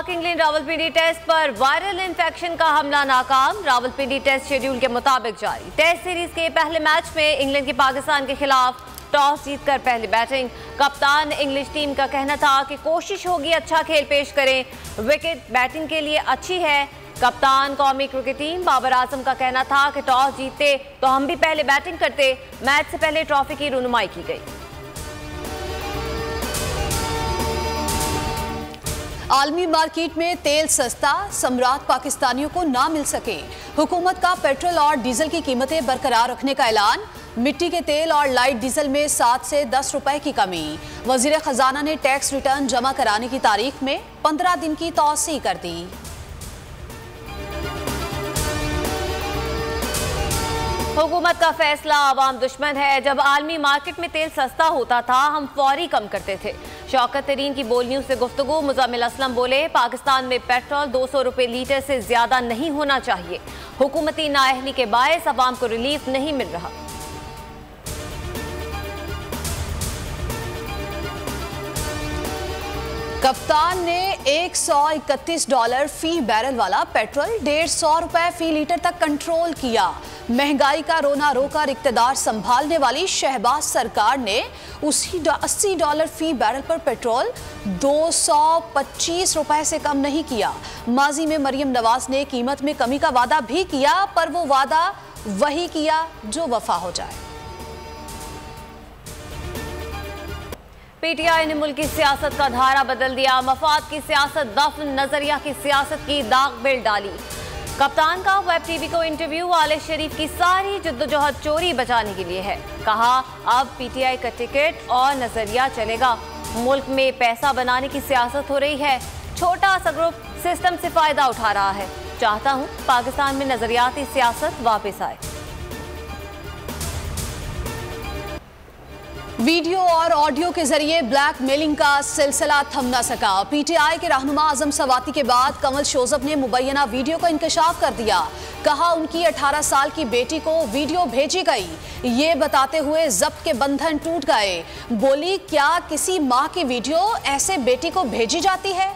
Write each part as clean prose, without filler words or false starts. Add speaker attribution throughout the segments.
Speaker 1: पाक England Rawalpindi test पर viral infection का हमला नाकाम। रावलपिंडी टेस्ट शेड्यूल के मुताबिक जारी। टेस्ट सीरीज के पहले मैच में इंग्लैंड की पाकिस्तान के खिलाफ टॉस जीतकर पहली बैटिंग। कप्तान इंग्लिश टीम का कहना था कि कोशिश होगी अच्छा खेल पेश करें, विकेट बैटिंग के लिए अच्छी है। कप्तान कौमी क्रिकेट टीम बाबर आजम का कहना था कि टॉस जीतते तो हम भी पहले बैटिंग करते। मैच से पहले ट्रॉफी की रुनुमाई की गई।
Speaker 2: आलमी मार्केट में तेल सस्ता, सम्राट पाकिस्तानियों को ना मिल सके। हुकूमत का पेट्रोल और डीजल की कीमतें बरकरार रखने का ऐलान। मिट्टी के तेल और लाइट डीजल में 7 से 10 रुपए की कमी। वजीर खजाना ने टैक्स रिटर्न जमा कराने की तारीख में 15 दिन की तौसीह कर दी।
Speaker 1: हुकूमत का फैसला आवाम दुश्मन है। जब आलमी मार्केट में तेल सस्ता होता था हम फौरी कम करते थे। शौकत तरीन की बोल न्यूज से गुफ्तगू। मुज़म्मिल असलम बोले, पाकिस्तान में पेट्रोल 200 रुपए लीटर से ज्यादा नहीं होना चाहिए। हुकूमती नाअहली के बायस अवाम को रिलीफ नहीं मिल रहा।
Speaker 2: कप्तान ने $131 फी बैरल वाला पेट्रोल 150 रुपए फी लीटर तक कंट्रोल किया। महंगाई का रोना रोकर इक्तदार संभालने वाली शहबाज सरकार ने उसी $80 फी बैरल पर पेट्रोल 225 रुपए से कम नहीं किया। माजी में मरियम नवाज ने कीमत में कमी का वादा भी किया, पर वो वादा वही किया जो वफा हो जाए।
Speaker 1: पीटीआई ने मुल्क की सियासत का धारा बदल दिया। मफाद की सियासत दफन, नजरिया की सियासत की दाग बिल डाली। कप्तान का वेब टीवी को इंटरव्यू वाले शरीफ की सारी जद्दोजहद चोरी बचाने के लिए है। कहा अब पीटीआई का टिकट और नजरिया चलेगा। मुल्क में पैसा बनाने की सियासत हो रही है। छोटा सा ग्रुप सिस्टम से फायदा उठा रहा है। चाहता हूं पाकिस्तान में नजरियाती सियासत वापस आए।
Speaker 2: वीडियो और ऑडियो के जरिए ब्लैकमेलिंग का सिलसिला थम न सका। पीटीआई के रहनुमा आजम सवाती के बाद कंवल शोजब ने मुबैना वीडियो का इंकशाफ कर दिया। कहा उनकी 18 साल की बेटी को वीडियो भेजी गई, ये बताते हुए जब्त के बंधन टूट गए। बोली, क्या किसी मां की वीडियो ऐसे बेटी को भेजी जाती है?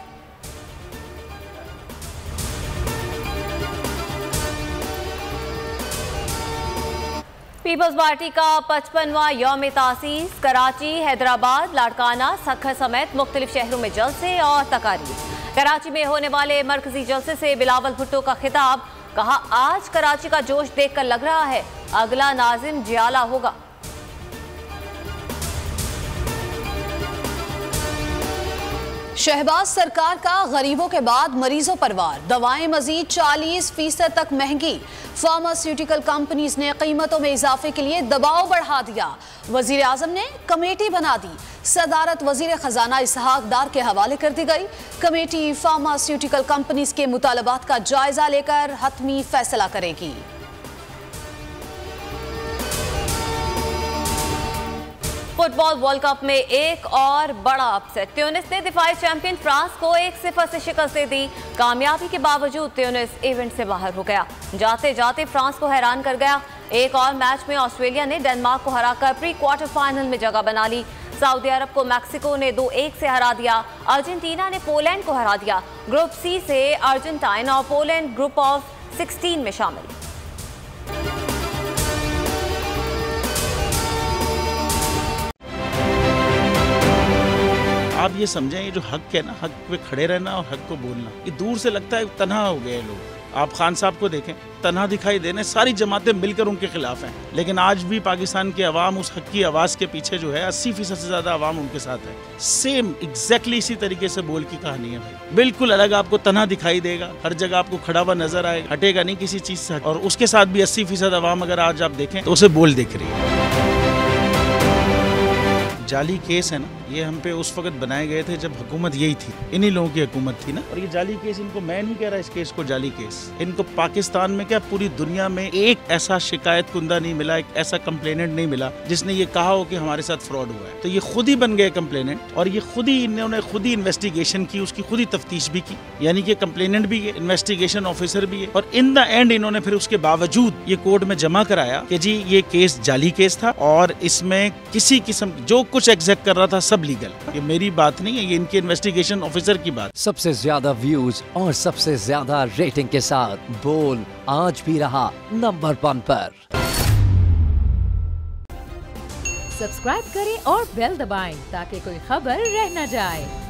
Speaker 1: पीपल्स पार्टी का 55वां यौम तासीस। कराची, हैदराबाद, लाड़काना, सखर समेत मुख्तलिफ शहरों में जलसे और तकारीर। कराची में होने वाले मरकजी जलसे से बिलावल भुट्टो का खिताब। कहा आज कराची का जोश देखकर लग रहा है अगला नाजिम जियाला होगा।
Speaker 2: शहबाज सरकार का गरीबों के बाद मरीजों पर वार। दवाएं मजीद 40% तक महंगी। फार्मास्यूटिकल कंपनीज ने कीमतों में इजाफे के लिए दबाव बढ़ा दिया। वजीर आजम ने कमेटी बना दी। सदारत वजीर खजाना इसहाक डार के हवाले कर दी गई। कमेटी फार्मास्यूटिकल कंपनीज के मुतालबात का जायजा लेकर हतमी फैसला करेगी।
Speaker 1: फुटबॉल वर्ल्ड कप में एक और बड़ा अपसेट। ट्यूनिस ने दिफाई चैंपियन फ्रांस को 1-0 से शिकस्त दे दी। कामयाबी के बावजूद ट्यूनिस इवेंट से बाहर हो गया। जाते जाते फ्रांस को हैरान कर गया। एक और मैच में ऑस्ट्रेलिया ने डेनमार्क को हराकर प्री क्वार्टर फाइनल में जगह बना ली। सऊदी अरब को मैक्सिको ने 2-1 से हरा दिया। अर्जेंटीना ने पोलैंड को हरा दिया। ग्रुप सी से अर्जेंटाइन और पोलैंड ग्रुप ऑफ 16 में शामिल।
Speaker 3: आप ये समझें, ये जो हक है ना, हक पे खड़े रहना और हक को बोलना, ये दूर से लगता है तन्हा हो गए लोग। आप खान साहब को देखें, तन्हा दिखाई देने, सारी जमातें मिलकर उनके खिलाफ हैं। लेकिन आज भी पाकिस्तान के अवाम उस हक की आवाज़ के पीछे जो है 80% से ज़्यादा अवाम उनके साथ है। सेम एग्जैक्टली इसी तरीके से बोल की कहानी है भाई। बिल्कुल अलग आपको तन्हा दिखाई देगा, हर जगह आपको खड़ा हुआ नजर आएगा, हटेगा नहीं किसी चीज़ से। और उसके साथ भी 80% अवाम अगर आज आप देखें तो उसे बोल दिख रही है। जाली केस है ना, ये हम पे उस वक्त बनाए गए थे जब हुकूमत यही थी, इन्हीं लोगों की हुकूमत थी ना। और ये जाली केस, इनको मैं नहीं कह रहा इस केस को जाली केस, इनको पाकिस्तान में क्या पूरी दुनिया में एक ऐसा शिकायत कुंदा नहीं मिला, एक ऐसा कंप्लेनेंट नहीं मिला जिसने ये कहा हो कि हमारे साथ फ्रॉड हुआ है। तो ये खुद ही बन गए कंप्लेनेंट और ये खुद ही इन्होंने खुद ही इन्वेस्टिगेशन की, उसकी खुद ही तफ्तीश भी की। यानी कि कंप्लेनेंट भी है, इन्वेस्टिगेशन ऑफिसर भी है। और इन द एंड इन्होंने फिर उसके बावजूद ये कोर्ट में जमा कराया कि जी ये केस जाली केस था और इसमें किसी किस्म जो कुछ एग्जैक्ट कर रहा था सब सब लीगल। ये मेरी बात नहीं है, ये इनके इन्वेस्टिगेशन ऑफिसर की बात।
Speaker 4: सबसे ज्यादा व्यूज और सबसे ज्यादा रेटिंग के साथ बोल आज भी रहा नंबर 1 पर।
Speaker 5: सब्सक्राइब करें और बेल दबाएं ताकि कोई खबर रह न जाए।